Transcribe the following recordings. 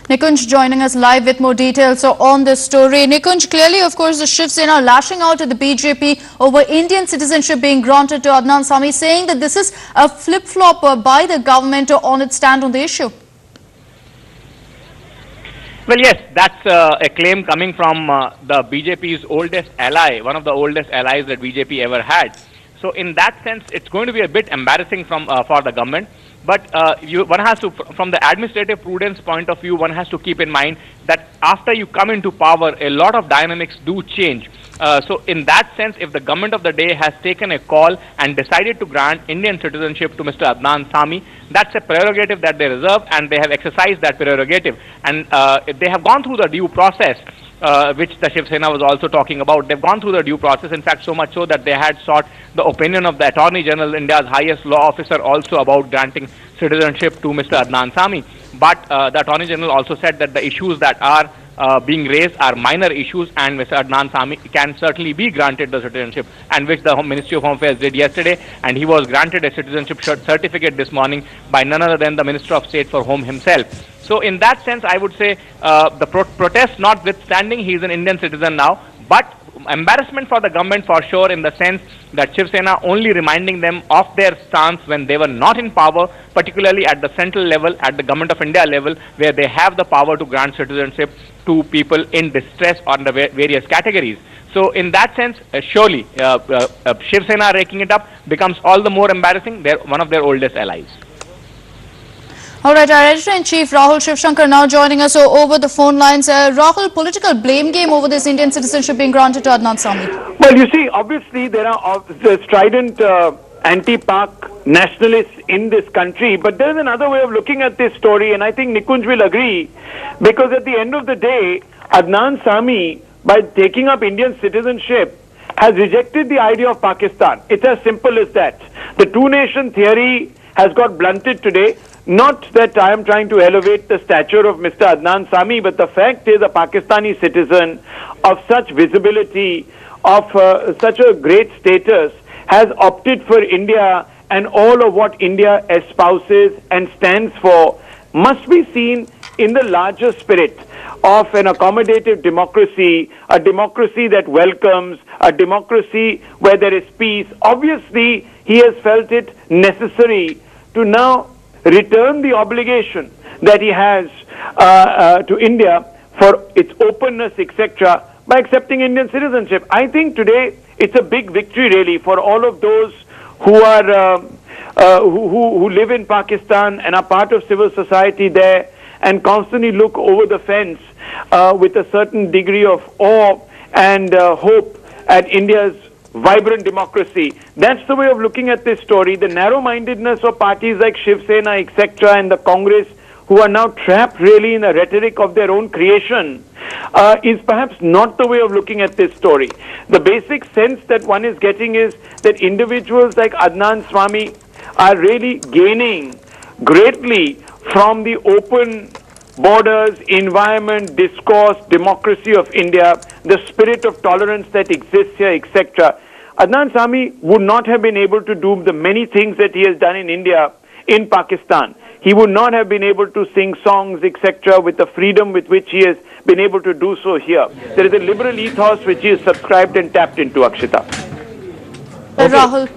Nikunj joining us live with more details on this story. Nikunj, clearly, of course, the Shiv Sena lashing out at the BJP over Indian citizenship being granted to Adnan Sami, saying that this is a flip-flop by the government on its stand on the issue. Well, yes, that's a claim coming from the BJP's oldest ally, one of the oldest allies that BJP ever had. So in that sense, it's going to be a bit embarrassing for the government. But one has to, from the administrative prudence point of view, one has to keep in mind that after you come into power, a lot of dynamics do change. So in that sense, if the government of the day has taken a call and decided to grant Indian citizenship to Mr. Adnan Sami, that's a prerogative that they reserve, and they have exercised that prerogative. And they have gone through the due process, which the Shiv Sena was also talking about. They've gone through the due process, in fact, so much so that they had sought the opinion of the Attorney General, India's highest law officer, also about granting citizenship to Mr. Adnan Sami. But the Attorney General also said that the issues that are being raised are minor issues, and Mr. Adnan Sami can certainly be granted the citizenship, and which the Ministry of Home Affairs did yesterday, and he was granted a citizenship certificate this morning by none other than the Minister of State for Home himself. So in that sense, I would say the protest notwithstanding, he is an Indian citizen now, but embarrassment for the government for sure, in the sense that Shiv Sena only reminding them of their stance when they were not in power, particularly at the central level, at the Government of India level, where they have the power to grant citizenship to people in distress on the various categories. So in that sense, surely Shiv Sena raking it up becomes all the more embarrassing. They're one of their oldest allies. All right, our editor-in-chief Rahul Shivshankar now joining us over the phone lines. Rahul, political blame game over this Indian citizenship being granted to Adnan Sami. Well, you see, obviously there are strident anti-Pak nationalists in this country, but there is another way of looking at this story, and I think Nikunj will agree, because at the end of the day, Adnan Sami, by taking up Indian citizenship, has rejected the idea of Pakistan. It's as simple as that. The two-nation theory has got blunted today. Not that I am trying to elevate the stature of Mr. Adnan Sami, but the fact is a Pakistani citizen of such visibility, of such a great status, has opted for India, and all of what India espouses and stands for must be seen in the larger spirit of an accommodative democracy, a democracy that welcomes, a democracy where there is peace. Obviously, he has felt it necessary to now return the obligation that he has to India for its openness, etc., by accepting Indian citizenship. I think today it's a big victory, really, for all of those who are who live in Pakistan and are part of civil society there, and constantly look over the fence with a certain degree of awe and hope at India's vibrant democracy. That's the way of looking at this story. The narrow-mindedness of parties like Shiv Sena, etc., and the Congress, who are now trapped really in a rhetoric of their own creation, is perhaps not the way of looking at this story. The basic sense that one is getting is that individuals like Adnan Sami are really gaining greatly from the open borders, environment, discourse, democracy of India, the spirit of tolerance that exists here, etc. Adnan Sami would not have been able to do the many things that he has done in India, in Pakistan. He would not have been able to sing songs, etc., with the freedom with which he has been able to do so here. There is a liberal ethos which he is subscribed and tapped into, Akshita. Okay. Rahul.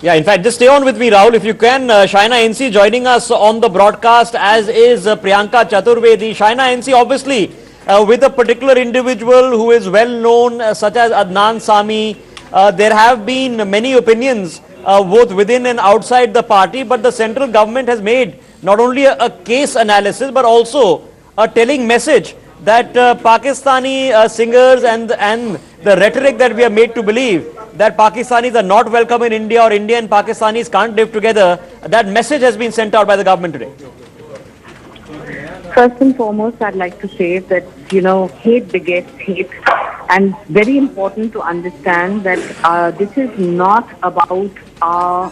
Yeah, in fact, just stay on with me, Rahul. If you can, Shaina NC joining us on the broadcast, as is Priyanka Chaturvedi. Shaina NC, obviously, with a particular individual who is well known, such as Adnan Sami, there have been many opinions, both within and outside the party, but the central government has made not only a case analysis, but also a telling message that Pakistani singers and the rhetoric that we are made to believe that Pakistanis are not welcome in India, or India and Pakistanis can't live together, that message has been sent out by the government today. First and foremost, I'd like to say that, hate begets hate. And very important to understand that this is not about our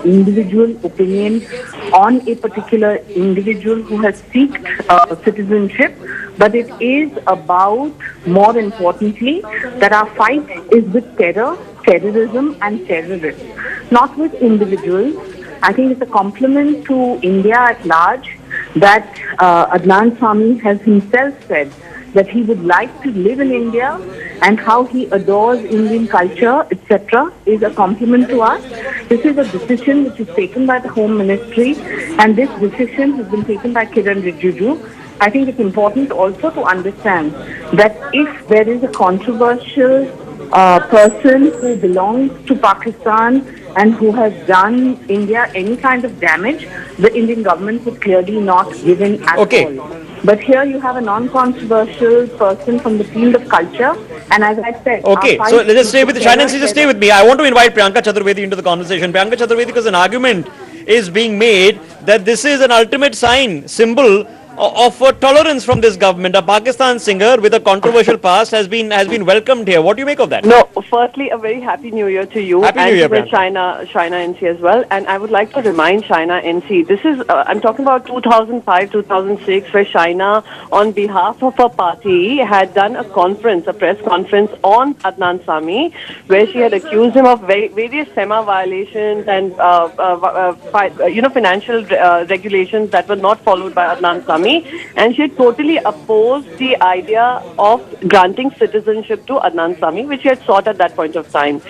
individual opinion on a particular individual who has sought citizenship, but it is about, more importantly, that our fight is with terror, terrorism and terrorists, not with individuals. I think it's a compliment to India at large that Adnan Sami has himself said that he would like to live in India, and how he adores Indian culture, etc., is a compliment to us. This is a decision which is taken by the Home Ministry, and this decision has been taken by Kiran Rijiju. I think it's important also to understand that if there is a controversial person who belongs to Pakistan and who has done India any kind of damage, the Indian government would clearly not give in at all. But here you have a non-controversial person from the field of culture, and as I said... Okay, so let's stay with Shaina NC, just stay with me. I want to invite Priyanka Chaturvedi into the conversation. Priyanka Chaturvedi, because an argument is being made that this is an ultimate symbol of tolerance from this government. A Pakistan singer with a controversial past has been welcomed here. What do you make of that? No, firstly, a very happy New Year to you Happy New Year, to Shaina NC as well. And I would like to remind Shaina NC, this is I'm talking about 2005, 2006, where Shaina, on behalf of her party, had done a press conference on Adnan Sami, where she had accused him of various SEMA violations and financial regulations that were not followed by Adnan Sami. And she totally opposed the idea of granting citizenship to Adnan Sami, which she had sought at that point of time.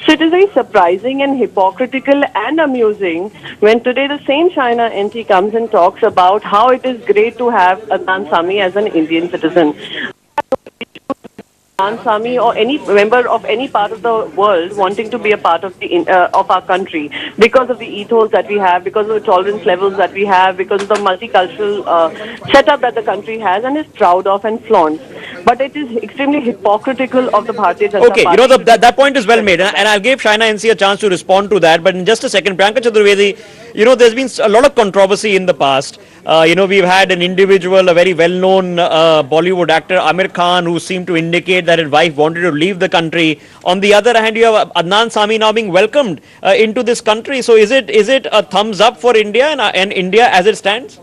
So it is very surprising and hypocritical and amusing when today the same Shaina NT comes and talks about how it is great to have Adnan Sami as an Indian citizen. Adnan Sami or any member of any part of the world wanting to be a part of of our country because of the ethos that we have, because of the tolerance levels that we have, because of the multicultural setup that the country has and is proud of and flaunts. But it is extremely hypocritical of the Bharatiya Janata Party. Okay, that point is well made, and I'll give Shaina NC a chance to respond to that. But in just a second, Priyanka Chaturvedi, there's been a lot of controversy in the past. We've had an individual, a very well-known Bollywood actor, Amir Khan, who seemed to indicate that his wife wanted to leave the country. On the other hand, you have Adnan Sami now being welcomed into this country. So is it a thumbs up for India and India as it stands?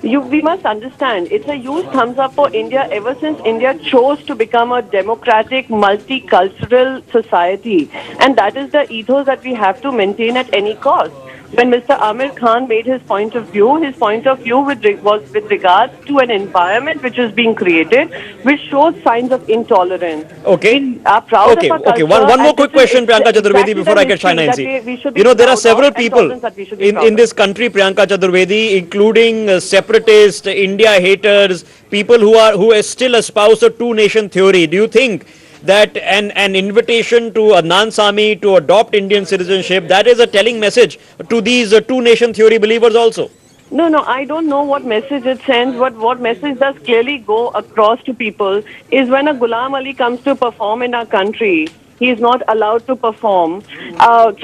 We must understand, it's a huge thumbs up for India ever since India chose to become a democratic, multicultural society. And that is the ethos that we have to maintain at any cost. When Mr. Amir Khan made his point of view was with regards to an environment which is being created, which shows signs of intolerance. Okay. We are proud of our culture. One more quick question, Priyanka Chaturvedi, before I get Shaina NC. There are several people in this country, Priyanka Chaturvedi, including separatists, India haters, people who still espouse a two-nation theory. Do you think that an invitation to Adnan Sami to adopt Indian citizenship, that is a telling message to these two-nation theory believers also? No, I don't know what message it sends, but what message does clearly go across to people is when a Ghulam Ali comes to perform in our country, he is not allowed to perform.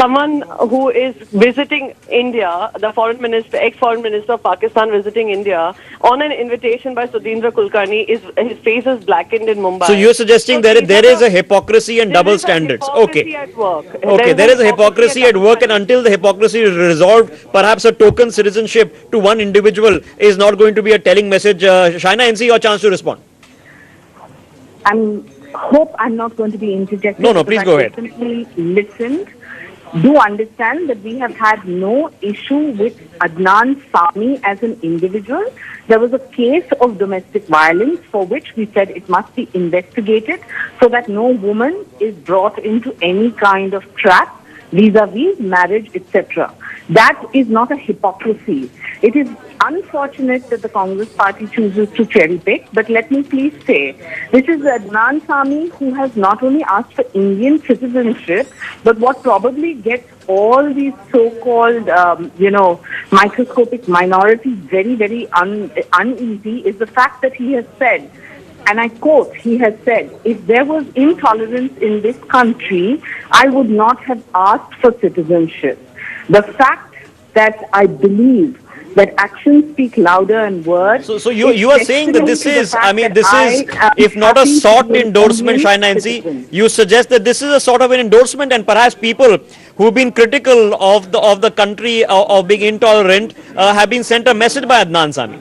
Someone who is visiting India, the ex-foreign minister of Pakistan visiting India, on an invitation by Sudhindra Kulkarni, his face is blackened in Mumbai. So you're suggesting there is a hypocrisy and double standards. Okay. At work. Okay, there is a hypocrisy at work, and until the hypocrisy is resolved, perhaps a token citizenship to one individual is not going to be a telling message. Shaina NC, your chance to respond. Hope I'm not going to be interjecting. No, please go ahead. I simply listened. Do understand that we have had no issue with Adnan Sami as an individual. There was a case of domestic violence for which we said it must be investigated so that no woman is brought into any kind of trap vis-a-vis marriage, etc. That is not a hypocrisy. It is unfortunate that the Congress party chooses to cherry pick, but let me please say, this is Adnan Sami who has not only asked for Indian citizenship, but what probably gets all these so-called, microscopic minorities very, very uneasy is the fact that he has said, and I quote, he has said, if there was intolerance in this country, I would not have asked for citizenship. The fact that I believe that actions speak louder than words. So you are saying that this is, if not a sought endorsement, Shaina NC, you suggest that this is a sort of an endorsement, and perhaps people who've been critical of the country of being intolerant have been sent a message by Adnan Sami.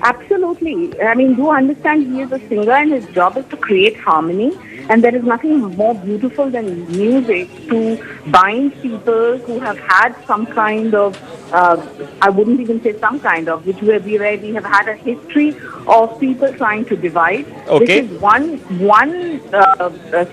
Absolutely. Do understand he is a singer and his job is to create harmony, and there is nothing more beautiful than music to bind people who have had some kind of I wouldn't even say some kind of, where we have had a history of people trying to divide. Okay. This is one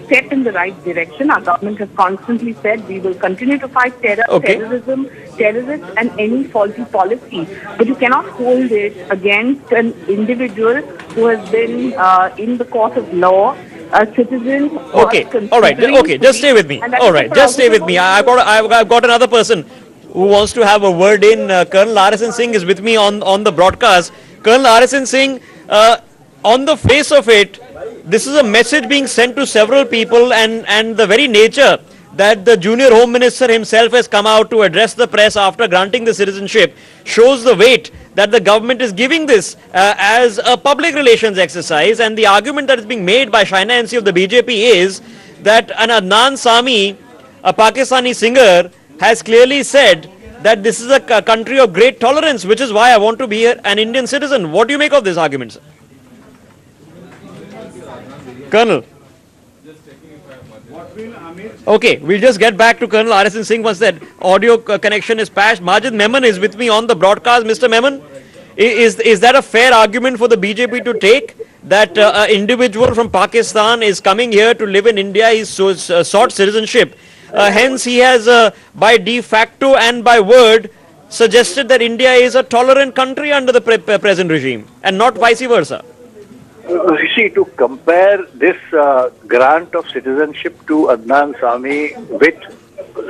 step in the right direction. Our government has constantly said we will continue to fight terror, terrorism, terrorists and any faulty policy. But you cannot hold it against an individual who has been in the court of law, a citizen. Okay, all right, okay, just stay with me. All right, just stay with me. I've got another person who wants to have a word in. Colonel RSN Singh is with me on the broadcast. Colonel RSN Singh, on the face of it, this is a message being sent to several people, and the very nature that the junior Home Minister himself has come out to address the press after granting the citizenship shows the weight that the government is giving this as a public relations exercise. And the argument that is being made by Shaina NC of the BJP is that an Adnan Sami, a Pakistani singer, has clearly said that this is a country of great tolerance, which is why I want to be an Indian citizen. What do you make of this argument, sir? Colonel. Okay, we'll just get back to Colonel RSN Singh once that audio connection is patched. Majid Memon is with me on the broadcast. Mr. Memon, is that a fair argument for the BJP to take, that an individual from Pakistan is coming here to live in India, he's sought citizenship, hence he has by de facto and by word suggested that India is a tolerant country under the present regime and not vice versa? You see, to compare this grant of citizenship to Adnan Sami with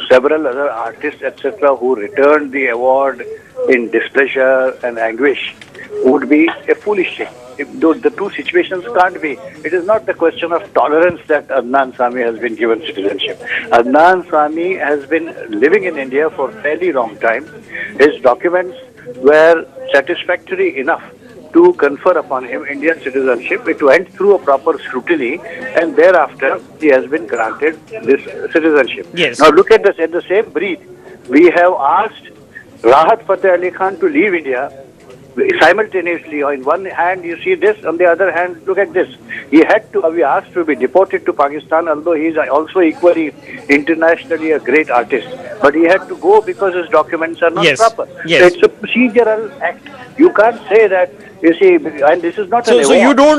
several other artists, etc., who returned the award in displeasure and anguish, would be a foolish thing. The two situations can't be. It is not the question of tolerance that Adnan Sami has been given citizenship. Adnan Sami has been living in India for a fairly long time. His documents were satisfactory enough to confer upon him Indian citizenship. It went through a proper scrutiny, and thereafter he has been granted this citizenship. Yes. Now look at this. In the same breath, we have asked Rahat Fateh Ali Khan to leave India simultaneously. On one hand, you see this; on the other hand, look at this. He had to be asked to be deported to Pakistan, although he is also equally internationally a great artist. But he had to go because his documents are not proper. Yes. So it's a procedural act. You can't say that. You see, and this is not an award.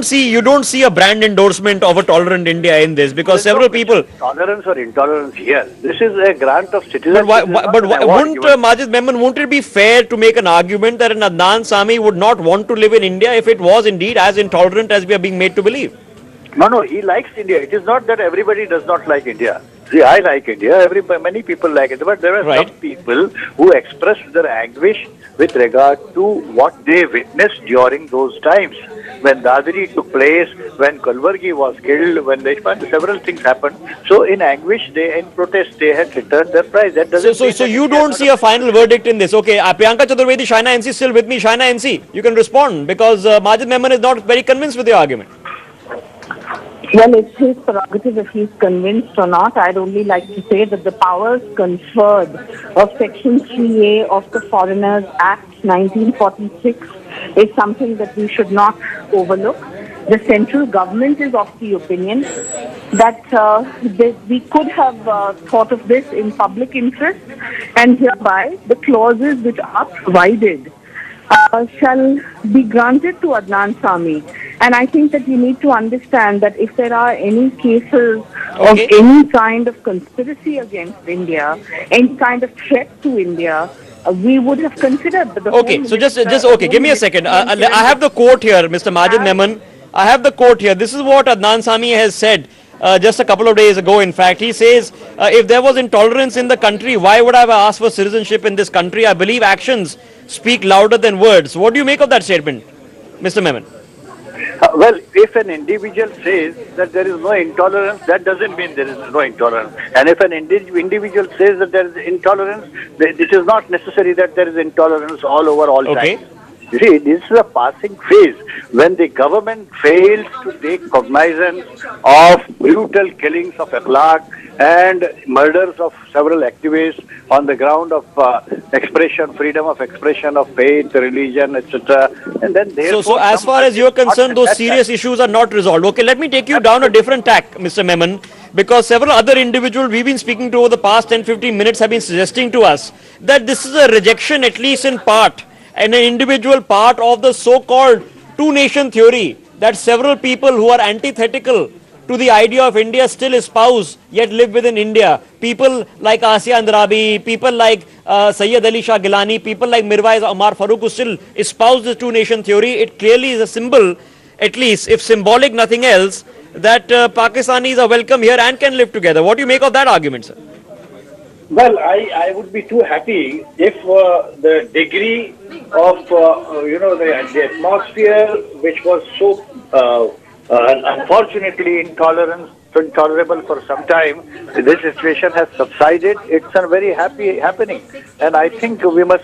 So you don't see a brand endorsement of a tolerant India in this, because several people tolerance or intolerance here. This is a grant of citizenship. But wouldn't Majid Memon, wouldn't it be fair to make an argument that an Adnan Sami would not want to live in India if it was indeed as intolerant as we are being made to believe? No, he likes India. It is not that everybody does not like India. See, I like India. Many people like it, but there are some people who express their anguish with regard to what they witnessed during those times. When Dadri took place, when Kalvargi was killed, when several things happened. So in anguish, in protest, they had returned their prize. That doesn't so you don't see a final verdict in this. Okay, Priyanka Chaturvedi, Shaina NC still with me. Shaina NC, you can respond, because Majid Memon is not very convinced with your argument. Well, it's his prerogative if he's convinced or not. I'd only like to say that the powers conferred of Section 3A of the Foreigners Act 1946 is something that we should not overlook. The central government is of the opinion that we could have thought of this in public interest, and hereby the clauses which are provided shall be granted to Adnan Sami. And I think that you need to understand that if there are any cases of any kind of conspiracy against India, any kind of threat to India, we would have considered. But give me a second. I have the quote here, Mr. Majid Memon. I have the quote here. This is what Adnan Sami has said just a couple of days ago. In fact, he says, if there was intolerance in the country, why would I have asked for citizenship in this country? I believe actions speak louder than words. What do you make of that statement, Mr. Memon? Well, if an individual says that there is no intolerance, that doesn't mean there is no intolerance. And if an individual says that there is intolerance, it is not necessary that there is intolerance all over all time. You see, this is a passing phase. When the government fails to take cognizance of brutal killings of akhlaq and murders of several activists on the ground of expression, freedom of expression of faith, religion, etc. And then so as far as you're concerned, those serious issues are not resolved. Okay, let me take you down a different tack, Mr. Memon. because several other individuals we've been speaking to over the past 10-15 minutes have been suggesting to us that this is a rejection, at least in part, and an individual part of the so-called two-nation theory that several people who are antithetical to the idea of India still espouse yet live within India. People like Asya Andrabi, people like Sayyid Ali Shah Gilani, people like Mirwais Omar Farooq who still espouse this two-nation theory. It clearly is a symbol, at least if symbolic nothing else, that Pakistanis are welcome here and can live together. What do you make of that argument, sir? Well, I would be too happy if the degree of, the atmosphere which was so unfortunately intolerable for some time, this situation has subsided. It's a very happy happening. And I think we must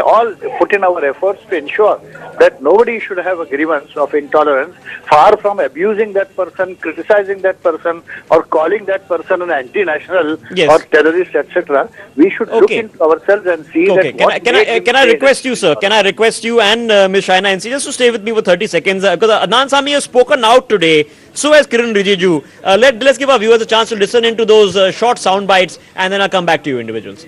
all put in our efforts to ensure that nobody should have a grievance of intolerance, far from abusing that person, criticizing that person, or calling that person an anti-national or terrorist, etc. We should look into ourselves and see that. Can I request you, sir? Can I request you and Ms. Shaina NC just to stay with me for 30 seconds? Because Adnan Sami has spoken out today. So has Kiran Rijiju. Let's give our viewers a chance to listen into those short sound bites, and then I'll come back to you individuals.